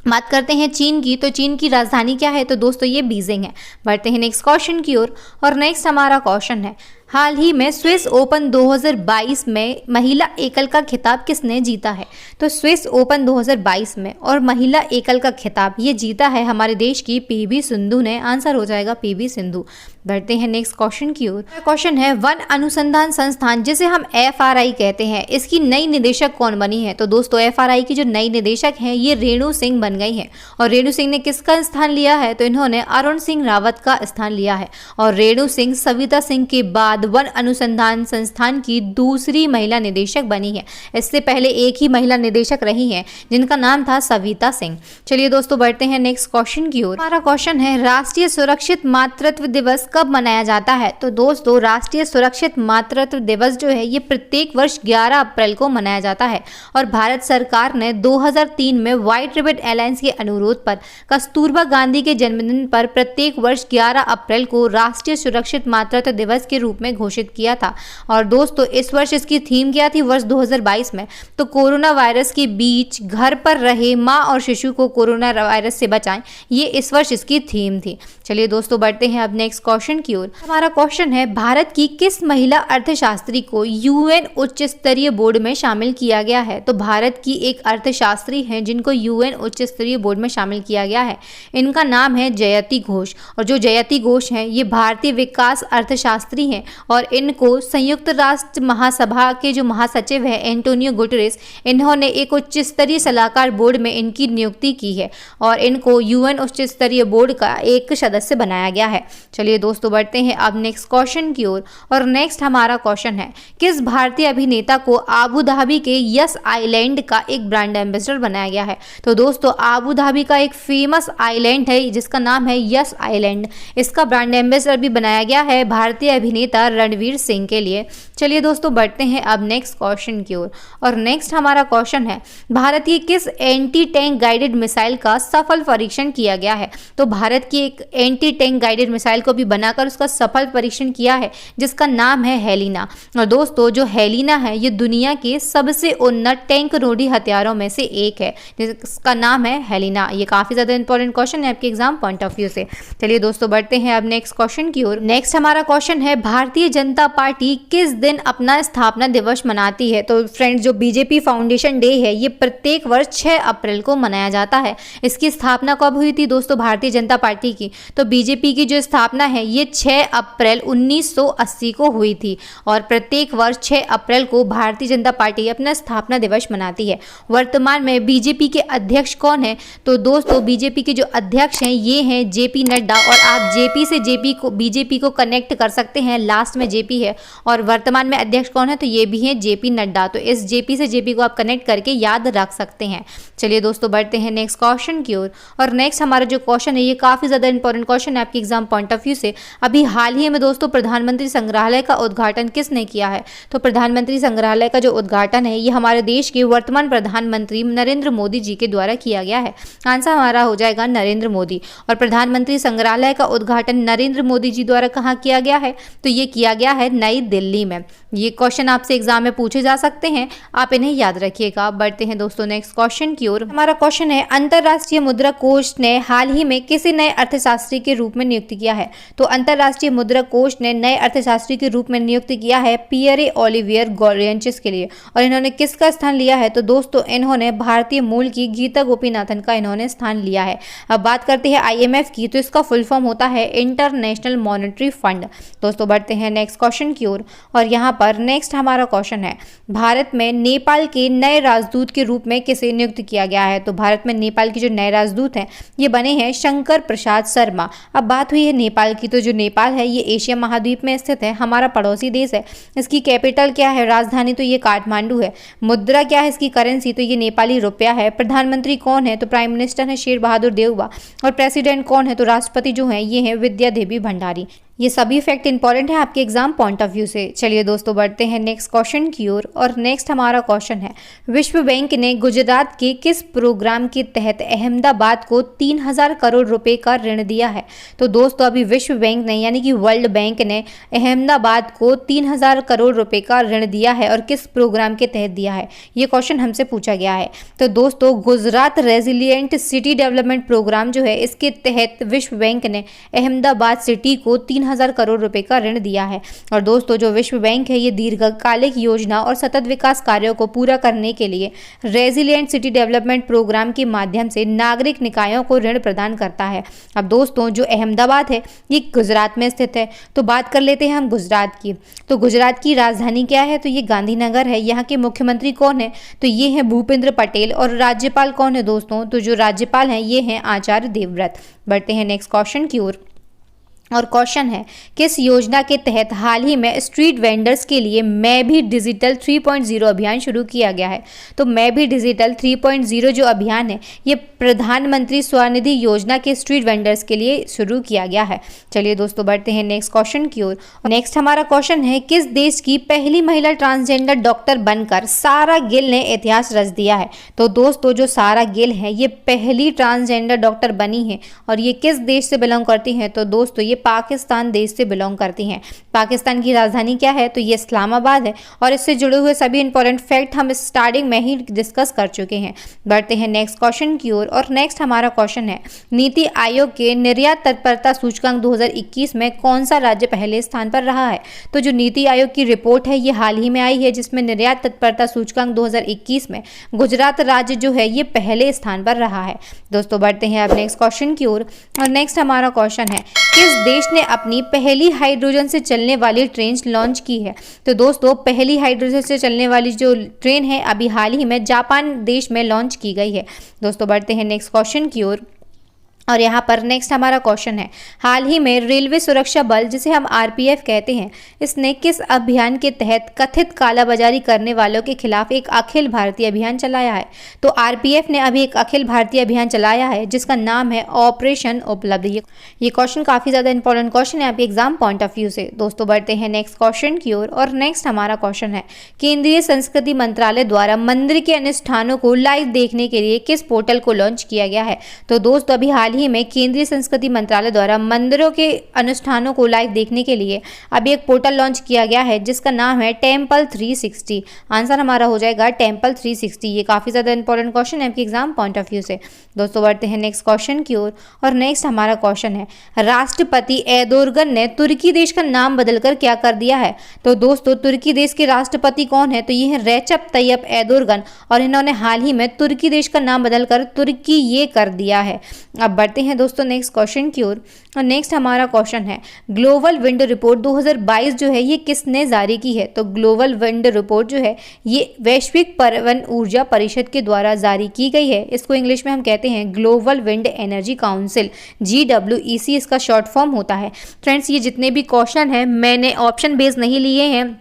बात करते हैं चीन की, तो चीन की राजधानी क्या है? तो दोस्तों ये बीजिंग है। बढ़ते हैं नेक्स्ट क्वेश्चन की ओर। और नेक्स्ट हमारा क्वेश्चन है, हाल ही में स्विस ओपन 2022 में महिला एकल का खिताब किसने जीता है? तो स्विस ओपन 2022 में और महिला एकल का खिताब ये जीता है हमारे देश की पीवी सिंधु ने। आंसर हो जाएगा पीवी सिंधु। बढ़ते हैं नेक्स्ट क्वेश्चन की ओर। क्वेश्चन है, वन अनुसंधान संस्थान जिसे हम FRI कहते हैं, इसकी नई निदेशक कौन बनी है? तो दोस्तों FRI की जो नई निदेशक हैं ये रेणु सिंह बन गई हैं। और रेणु सिंह ने किसका स्थान लिया है? तो इन्होंने अरुण सिंह रावत का स्थान लिया है। और रेणु सिंह सविता सिंह के बाद वन अनुसंधान संस्थान की दूसरी महिला निदेशक बनी है। इससे पहले एक ही महिला निदेशक रही हैं जिनका नाम था सविता सिंह। चलिए दोस्तों बढ़ते हैं नेक्स्ट क्वेश्चन की ओर। हमारा क्वेश्चन है, राष्ट्रीय सुरक्षित मातृत्व दिवस कब मनाया जाता है? तो दोस्तों राष्ट्रीय सुरक्षित मातृत्व दिवस जो है ये प्रत्येक वर्ष 11 अप्रैल को मनाया जाता है। और भारत सरकार ने 2003 में व्हाइट रिबन अलायंस के अनुरोध पर कस्तूरबा गांधी के जन्मदिन पर प्रत्येक वर्ष 11 अप्रैल को राष्ट्रीय सुरक्षित मातृत्व दिवस के रूप में घोषित किया था। और दोस्तों इस वर्ष इसकी थीम क्या थी वर्ष 2022 में? तो कोरोना वायरस के बीच घर पर रहे माँ और शिशु को कोरोना वायरस से बचाएं, ये इस वर्ष इसकी थीम थी। चलिए दोस्तों बढ़ते हैं अब नेक्स्ट क्वेश्चन की ओर। हमारा क्वेश्चन है, भारत की किस महिला अर्थशास्त्री को UN उच्च स्तरीय बोर्ड में शामिल किया गया है? तो भारत की एक अर्थशास्त्री हैं जिनको UN उच्च स्तरीय बोर्ड में शामिल किया गया है। इनका नाम है जयति घोष। और जो जयति घोष हैं ये भारतीय विकास अर्थशास्त्री हैं और इनको संयुक्त राष्ट्र महासभा के जो महासचिव है एंटोनियो गुटेरेस, इन्होंने एक उच्च स्तरीय सलाहकार बोर्ड में इनकी नियुक्ति की है और इनको UN उच्च स्तरीय बोर्ड का एक सदस्य बनाया गया है। चलिए दोस्तों बढ़ते हैं अब नेक्स्ट क्वेश्चन की ओर। और नेक्स्ट हमारा क्वेश्चन है, किस भारतीय अभिनेता को आबू धाबी के यस आइलैंड का एक ब्रांड एम्बेसडर बनाया गया है? तो दोस्तों आबू धाबी का एक फेमस आइलैंड है जिसका नाम है यस आइलैंड। इसका ब्रांड एम्बेसडर भी बनाया गया है भारतीय अभिनेता रणवीर सिंह के लिए। चलिए दोस्तों बढ़ते हैं अब नेक्स्ट क्वेश्चन की ओर। और नेक्स्ट हमारा क्वेश्चन है, भारत की किस एंटी टैंक गाइडेड मिसाइल का सफल परीक्षण किया गया है? तो भारत की एक एंटी टैंक गाइडेड मिसाइल को भी बनाकर उसका सफल परीक्षण किया है जिसका नाम है हेलिना। और दोस्तों जो हेलिना है ये दुनिया के सबसे उन्नत टैंक रोधी हथियारों में से एक है जिसका नाम है हेलिना। ये काफी ज्यादा इंपॉर्टेंट क्वेश्चन है आपके एग्जाम पॉइंट ऑफ व्यू से। चलिए दोस्तों बढ़ते हैं अब नेक्स्ट क्वेश्चन की ओर। नेक्स्ट हमारा क्वेश्चन है, भारतीय जनता पार्टी किस दिन अपना स्थापना दिवस मनाती है? तो फ्रेंड्स जो बीजेपी फाउंडेशन डे है ये प्रत्येक वर्ष 6 अप्रैल को मनाया जाता है। इसकी स्थापना कब हुई थी दोस्तों भारतीय जनता पार्टी की? तो बीजेपी की जो स्थापना है ये 6 अप्रैल 1980 को हुई थी और प्रत्येक वर्ष 6 अप्रैल को भारतीय जनता पार्टी अपना स्थापना दिवस मनाती है। वर्तमान में बीजेपी के अध्यक्ष कौन है? तो दोस्तों बीजेपी के जो अध्यक्ष हैं ये हैं जेपी नड्डा। और आप जेपी से बीजेपी को कनेक्ट कर सकते हैं, लास्ट में जेपी है। और वर्तमान में अध्यक्ष कौन है? तो ये भी हैं जेपी नड्डा। तो इस जेपी से जेपी को आप कनेक्ट करके याद रख सकते हैं। चलिए दोस्तों बढ़ते हैं नेक्स्ट क्वेश्चन की ओर। और नेक्स्ट हमारा जो क्वेश्चन है ये काफी ज्यादा इंपॉर्टेंट क्वेश्चन है आपके एग्जाम पॉइंट ऑफ व्यू से। अभी हाल ही में दोस्तों प्रधानमंत्री संग्रहालय का उद्घाटन किसने किया है? तो प्रधानमंत्री संग्रहालय का जो उद्घाटन है ये हमारे देश के वर्तमान प्रधानमंत्री नरेंद्र मोदी जी के द्वारा किया गया है। आंसर हमारा हो जाएगा नरेंद्र मोदी। और प्रधानमंत्री संग्रहालय का उद्घाटन नरेंद्र मोदी जी द्वारा कहाँ किया गया है? तो ये किया गया है नई दिल्ली में। ये क्वेश्चन आपसे एग्जाम में पूछे जा सकते हैं, आप इन्हें याद रखिएगा। बढ़ते हैं दोस्तों नेक्स्ट क्वेश्चन की ओर। हमारा क्वेश्चन है, अंतरराष्ट्रीय मुद्रा कोष ने हाल ही में किसी नए अर्थशास्त्री अर्थशास्त्री के रूप में नियुक्त किया है? तो अंतर्राष्ट्रीय मुद्रा कोष ने नए अर्थशास्त्री के रूप में नियुक्त किया है पियरे ओलिवियर गॉर्यंचिस के लिए। और इन्होंने किसका स्थान लिया है? तो दोस्तों इन्होंने भारतीय मूल की गीता गोपीनाथन का इन्होंने स्थान लिया है। अब बात करते हैं IMF की, तो इसका फुल फॉर्म होता है इंटरनेशनल मॉनेटरी फंड। दोस्तों बढ़ते हैं नेक्स्ट क्वेश्चन की ओर, और यहाँ पर नेक्स्ट हमारा क्वेश्चन है, भारत में नेपाल के नए राजदूत के रूप में किसे नियुक्त किया गया है? तो भारत में नेपाल के जो नए राजदूत हैं ये बने हैं शंकर प्रसाद शर्मा। अब बात हुई है नेपाल की, तो जो नेपाल है ये एशिया महाद्वीप में स्थित है, हमारा पड़ोसी देश है। इसकी कैपिटल क्या है, राजधानी? तो ये काठमांडू है। मुद्रा क्या है इसकी, करेंसी? तो ये नेपाली रुपया है। प्रधानमंत्री कौन है? तो प्राइम मिनिस्टर है शेर बहादुर देउबा। और प्रेसिडेंट कौन है? तो राष्ट्रपति जो है ये है विद्या देवी भंडारी। ये सभी फैक्ट इंपॉर्टेंट है आपके एग्जाम पॉइंट ऑफ व्यू से। चलिए दोस्तों बढ़ते हैं नेक्स्ट क्वेश्चन की ओर, और नेक्स्ट हमारा क्वेश्चन है, विश्व बैंक ने गुजरात के किस प्रोग्राम के तहत अहमदाबाद को 3000 करोड़ रुपए का ऋण दिया है? तो दोस्तों अभी विश्व बैंक ने यानी कि वर्ल्ड बैंक ने अहमदाबाद को 3000 करोड़ रुपए का ऋण दिया है, और किस प्रोग्राम के तहत दिया है? ये क्वेश्चन हमसे पूछा गया है। तो दोस्तों Gujarat resilient city development program जो है इसके तहत विश्व बैंक ने अहमदाबाद सिटी को 3000 करोड़ रुपए का ऋण दिया है। और दोस्तों जो विश्व बैंक है ये दीर्घकालिक योजना और सतत विकास कार्यों को पूरा करने के लिए रेजिलिएंट सिटी डेवलपमेंट प्रोग्राम के माध्यम से नागरिक निकायों को ऋण प्रदान करता है। अब दोस्तों जो अहमदाबाद है ये गुजरात में स्थित है, तो बात कर लेते हैं हम गुजरात की। तो गुजरात की राजधानी क्या है? तो ये गांधीनगर है। यहाँ के मुख्यमंत्री कौन है? तो ये है भूपेंद्र पटेल। और राज्यपाल कौन है दोस्तों? तो जो राज्यपाल हैं ये हैं आचार्य देवव्रत। बढ़ते हैं नेक्स्ट क्वेश्चन की ओर, और क्वेश्चन है, किस योजना के तहत हाल ही में स्ट्रीट वेंडर्स के लिए मैं भी डिजिटल 3.0 अभियान शुरू किया गया है? तो मैं भी डिजिटल 3.0 जो अभियान है ये प्रधानमंत्री स्वनिधि योजना के स्ट्रीट वेंडर्स के लिए शुरू किया गया है। चलिए दोस्तों बढ़ते हैं नेक्स्ट क्वेश्चन की ओर, और नेक्स्ट हमारा क्वेश्चन है, किस देश की पहली महिला ट्रांसजेंडर डॉक्टर बनकर सारा गिल ने इतिहास रच दिया है? तो दोस्तों जो सारा गिल है ये पहली ट्रांसजेंडर डॉक्टर बनी है, और ये किस देश से बिलोंग करती हैं? तो दोस्तों ये पाकिस्तान देश से बिलोंग करती हैं। पाकिस्तान की राजधानी क्या है? तो ये इस्लामाबाद है। और इससे जुड़े हुए सभी इंपॉर्टेंट फैक्ट हम स्टार्टिंग में ही डिस्कस कर चुके हैं। बढ़ते हैं नेक्स्ट क्वेश्चन की ओर, और नेक्स्ट हमारा क्वेश्चन है, नीति आयोग के निर्यात तत्परता सूचकांक 2021 में कौन सा राज्य पहले स्थान पर रहा है? तो जो नीति आयोग की रिपोर्ट है ये हाल ही में आई है, जिसमें निर्यात तत्परता सूचकांक 2021 में गुजरात राज्य जो है ये पहले स्थान पर रहा है। दोस्तों बढ़ते हैं अब नेक्स्ट क्वेश्चन की ओर, और नेक्स्ट हमारा क्वेश्चन है, किस देश ने अपनी पहली हाइड्रोजन से चलने वाली ट्रेन लॉन्च की है? तो दोस्तों पहली हाइड्रोजन से चलने वाली जो ट्रेन है अभी हाल ही में जापान देश में लॉन्च की गई है। दोस्तों बढ़ते हैं नेक्स्ट क्वेश्चन की ओर, और यहाँ पर नेक्स्ट हमारा क्वेश्चन है, हाल ही में रेलवे सुरक्षा बल जिसे हम RPF कहते हैं इसने किस अभियान के तहत कथित कालाबाजारी करने वालों के खिलाफ एक अखिल भारतीय अभियान चलाया है? तो RPF ने अभी एक अखिल भारतीय अभियान चलाया है जिसका नाम है ऑपरेशन उपलब्ध। ये क्वेश्चन काफ़ी ज़्यादा इंपॉर्टेंट क्वेश्चन है आपके एग्जाम पॉइंट ऑफ व्यू से। दोस्तों बढ़ते हैं नेक्स्ट क्वेश्चन की ओर, और नेक्स्ट हमारा क्वेश्चन है, केंद्रीय संस्कृति मंत्रालय द्वारा मंदिर के अनुष्ठानों को लाइव देखने के लिए किस पोर्टल को लॉन्च किया गया है? तो दोस्तों अभी हाल ही में केंद्रीय संस्कृति मंत्रालय द्वारा मंदिरों के अनुष्ठानों को लाइव देखने के लिए अभी एक पोर्टल लॉन्च किया गया है जिसका नाम है टेम्पल 360। आंसर हमारा हो जाएगा टेम्पल 360। ये काफ़ी ज़्यादा इंपॉर्टेंट क्वेश्चन है आपके एग्जाम पॉइंट ऑफ व्यू से। दोस्तों बढ़ते हैं नेक्स्ट क्वेश्चन की ओर, और नेक्स्ट हमारा क्वेश्चन है, राष्ट्रपति एर्दोगन ने तुर्की देश का नाम बदलकर क्या कर दिया है? तो दोस्तों तुर्की देश के राष्ट्रपति कौन है? तो ये है रेचप तैयप एर्दोगन, और इन्होंने हाल ही में तुर्की देश का नाम बदलकर तुर्की ये कर दिया है। अब बढ़ते हैं दोस्तों नेक्स्ट क्वेश्चन की ओर, और नेक्स्ट हमारा क्वेश्चन है, ग्लोबल विंड रिपोर्ट 2022 जो है ये किसने जारी की है? तो ग्लोबल विंड रिपोर्ट जो है ये वैश्विक पर्यावरण ऊर्जा परिषद के द्वारा जारी की गई है। इसको इंग्लिश में हम कहते हैं global wind energy council, GWEC इसका शॉर्ट फॉर्म होता है। फ्रेंड्स ये जितने भी क्वेश्चन हैं मैंने ऑप्शन बेस्ड नहीं लिए हैं,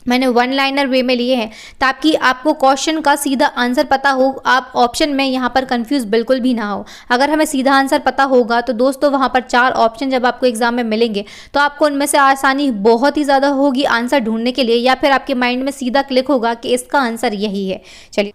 मैंने वन लाइनर वे में लिए हैं ताकि आपको क्वेश्चन का सीधा आंसर पता हो, आप ऑप्शन में यहाँ पर कंफ्यूज बिल्कुल भी ना हो। अगर हमें सीधा आंसर पता होगा तो दोस्तों वहाँ पर 4 ऑप्शन जब आपको एग्जाम में मिलेंगे तो आपको उनमें से आसानी बहुत ही ज़्यादा होगी आंसर ढूंढने के लिए, या फिर आपके माइंड में सीधा क्लिक होगा कि इसका आंसर यही है। चलिए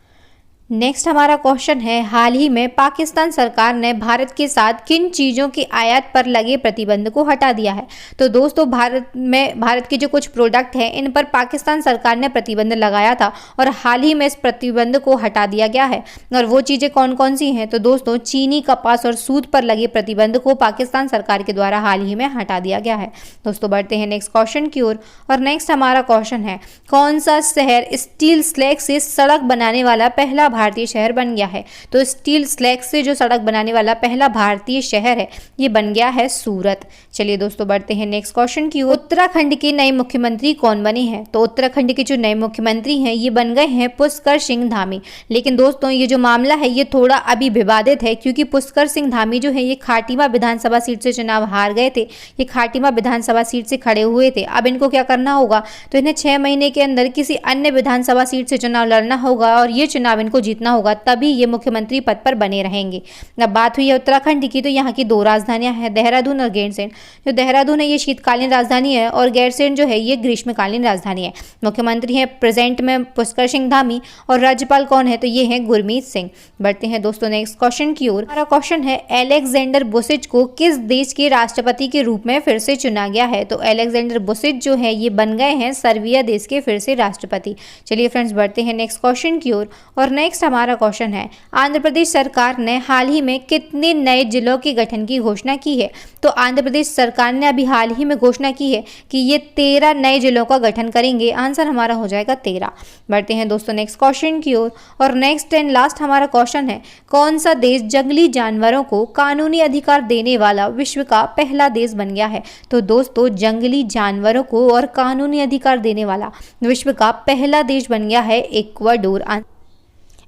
नेक्स्ट हमारा क्वेश्चन है, हाल ही में पाकिस्तान सरकार ने भारत के साथ किन चीज़ों की आयात पर लगे प्रतिबंध को हटा दिया है। तो दोस्तों भारत के जो कुछ प्रोडक्ट हैं इन पर पाकिस्तान सरकार ने प्रतिबंध लगाया था और हाल ही में इस प्रतिबंध को हटा दिया गया है। और वो चीज़ें कौन कौन सी हैं, तो दोस्तों चीनी, कपास और सूत पर लगे प्रतिबंध को पाकिस्तान सरकार के द्वारा हाल ही में हटा दिया गया है। दोस्तों बढ़ते हैं नेक्स्ट क्वेश्चन की ओर। और नेक्स्ट हमारा क्वेश्चन है, कौन सा शहर स्टील स्लैग से सड़क बनाने वाला पहला भारतीय शहर बन गया है। तो स्टील स्लैग से जो सड़क बनाने वाला पहला भारतीय शहर है ये बन गया है सूरत। चलिए दोस्तों बढ़ते हैं नेक्स्ट क्वेश्चन की ओर। उत्तराखंड के नए मुख्यमंत्री कौन बने हैं। तो उत्तराखंड के जो नए मुख्यमंत्री हैं ये बन गए हैं पुष्कर सिंह धामी। लेकिन दोस्तों ये जो मामला है ये थोड़ा अभी विवादित है, क्योंकि पुष्कर सिंह धामी जो है ये खाटिमा विधानसभा सीट से चुनाव हार गए थे। ये खाटिमा विधानसभा सीट से खड़े हुए थे। अब इनको क्या करना होगा, तो इन्हें 6 महीने के अंदर किसी अन्य विधानसभा सीट से चुनाव लड़ना होगा और ये चुनाव इनको जीतना होगा, तभी ये मुख्यमंत्री पद पर बने रहेंगे। अब बात हुई है उत्तराखंड की, तो यहाँ की 2 राजधानियां हैं, देहरादून और गैरसैंण। जो देहरादून है ये शीतकालीन राजधानी है और गैरसैंण जो है ये ग्रीष्मकालीन राजधानी है। मुख्यमंत्री है प्रेजेंट में पुष्कर सिंह धामी और राज्यपाल कौन है, तो ये है गुरमीत सिंह। बढ़ते हैं दोस्तों नेक्स्ट क्वेश्चन की ओर। हमारा क्वेश्चन है, अलेक्जेंडर बुसिच को किस देश के राष्ट्रपति के रूप में फिर से चुना गया है। तो अलेक्जेंडर बुसिच जो है ये बन गए हैं सर्बिया देश के फिर से राष्ट्रपति। चलिए फ्रेंड्स बढ़ते हैं नेक्स्ट क्वेश्चन की ओर। और नेक्स्ट हमारा क्वेश्चन है, आंध्र प्रदेश सरकार ने हाल ही में कितने नए जिलों के गठन की घोषणा की है। तो आंध्र प्रदेश सरकार ने अभी हाल ही में घोषणा की है कि ये 13 नए जिलों का गठन करेंगे। आंसर हमारा हो जाएगा 13। बढ़ते हैं दोस्तों नेक्स्ट क्वेश्चन की ओर। और नेक्स्ट एंड लास्ट हमारा क्वेश्चन है, कौन सा देश जंगली जानवरों को कानूनी अधिकार देने वाला विश्व का पहला देश बन गया है। तो दोस्तों जंगली जानवरों को और कानूनी अधिकार देने वाला विश्व का पहला देश बन गया है इक्वाडोर।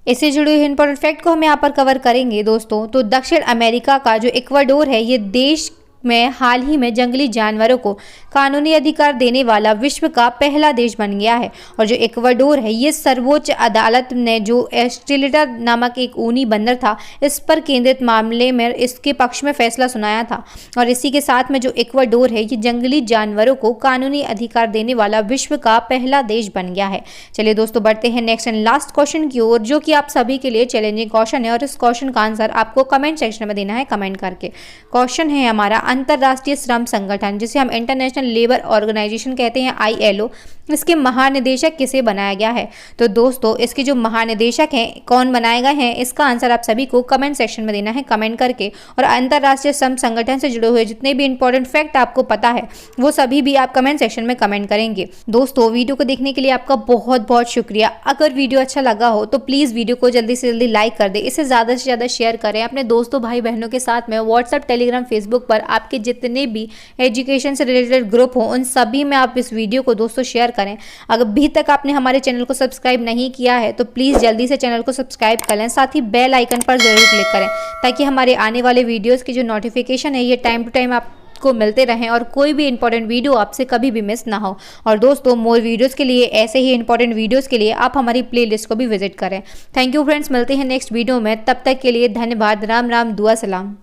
इससे जुड़े हुए इंपॉर्टेंट फैक्ट को हम यहाँ पर कवर करेंगे दोस्तों। तो दक्षिण अमेरिका का जो इक्वाडोर है ये देश में हाल ही में जंगली जानवरों को कानूनी अधिकार देने वाला विश्व का पहला देश बन गया है। और जो इक्वाडोर है ये सर्वोच्च अदालत ने जो एस्ट्रेलिटा नामक एक ऊनी बंदर था इस पर केंद्रित मामले में इसके पक्ष में फैसला सुनाया था। और इसी के साथ में जो इक्वाडोर है ये जंगली जानवरों को कानूनी अधिकार देने वाला विश्व का पहला देश बन गया है। चलिए दोस्तों बढ़ते हैं नेक्स्ट एंड लास्ट क्वेश्चन की ओर, जो कि आप सभी के लिए चैलेंजिंग क्वेश्चन है और इस क्वेश्चन का आंसर आपको कमेंट सेक्शन में देना है कमेंट करके। क्वेश्चन है हमारा, अंतर्राष्ट्रीय श्रम संगठन जिसे हम इंटरनेशनल लेबर ऑर्गेनाइजेशन कहते हैं ILO, इसके महानिदेशक किसे बनाया गया है। तो दोस्तों इसके जो महानिदेशक हैं कौन बनाए गए हैं इसका आंसर आप सभी को कमेंट सेक्शन में देना है कमेंट करके। और अंतर्राष्ट्रीय श्रम संगठन से जुड़े हुए जितने भी इंपॉर्टेंट फैक्ट आपको पता है वो सभी भी आप कमेंट सेक्शन में कमेंट करेंगे। दोस्तों वीडियो को देखने के लिए आपका बहुत बहुत शुक्रिया। अगर वीडियो अच्छा लगा हो तो प्लीज़ वीडियो को जल्दी से जल्दी लाइक कर दे, इसे ज़्यादा से ज़्यादा शेयर करें अपने दोस्तों भाई बहनों के साथ में। व्हाट्सएप, टेलीग्राम, फेसबुक पर आपके जितने भी एजुकेशन से रिलेटेड ग्रुप हो उन सभी में आप इस वीडियो को दोस्तों शेयर करें। अगर अभी तक आपने हमारे चैनल को सब्सक्राइब नहीं किया है तो प्लीज़ जल्दी से चैनल को सब्सक्राइब कर लें, साथ ही बेल आइकन पर जरूर क्लिक करें ताकि हमारे आने वाले वीडियोस की जो नोटिफिकेशन है ये टाइम टू टाइम आपको मिलते रहें और कोई भी इंपॉर्टेंट वीडियो आपसे कभी भी मिस ना हो। और दोस्तों मोर वीडियोस के लिए, ऐसे ही इंपॉर्टेंट वीडियोस के लिए आप हमारी प्लेलिस्ट को भी विजिट करें। थैंक यू फ्रेंड्स, मिलते हैं नेक्स्ट वीडियो में। तब तक के लिए धन्यवाद। राम राम, दुआ सलाम।